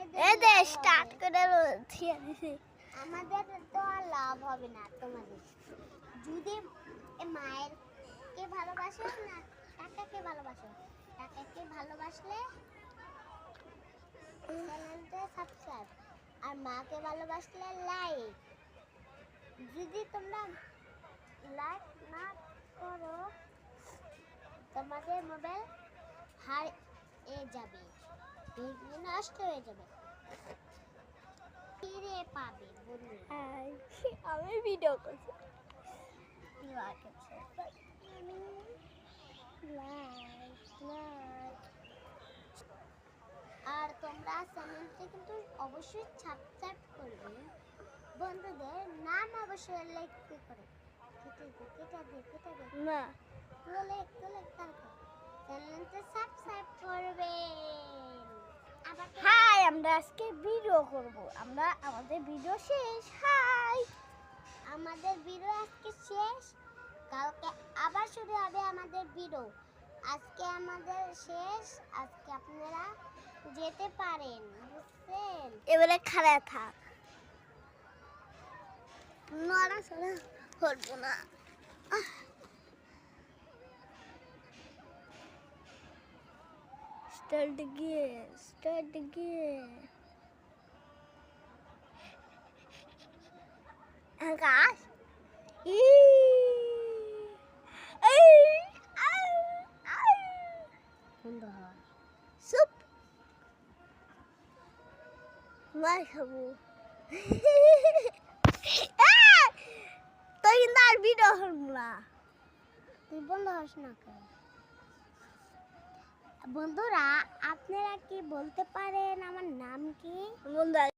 এই যে স্টার্ট করে দিয়ে দিছি। আমাদের তো আর লাভ হবে না তোমাদের যদি মায়ের কে ভালোবাসো না টাকাকে ভালোবাসো। টাকাকে ভালোবাসলে চ্যানেলটা সাবস্ক্রাইব, আর মাকে ভালোবাসলে লাইক। যদি তোমরা লাইক না করো তোমাদের মোবাইল হারিয়ে যাবে, নষ্ট হয়ে যাবে, ফিরে পাবে বন্ধু। আমি ভিডিও করছি। আর তোমরা চ্যানেলটি কিন্তু অবশ্যই সাবস্ক্রাইব করবে। বন্ধুদের নাম অবশ্যই লিখতে করে কেটে দে না তুলে তারপর চ্যানেলটা সাবস্ক্রাইব করবেন। আবার হাই, আমরা আজকে ভিডিও করব। আমাদের ভিডিও শেষ। হাই, আমাদের ভিডিও আজকে শেষ, কালকে আবার শুরু হবে আমাদের ভিডিও। আজকে আমাদের শেষ, আজকে আপনারা যেতে পারেন, বুঝছেন? এবারে খাড়া থাক, নড়াচড়া করবো না। Start again. Akas. Soup. Masabu. তুই কিন্তু আর ভিডিও করবো না। তুই বন্ধ হস না কেন? বন্ধুরা আপনারা কি বলতে পারেন আমার নাম কি? বন্ধু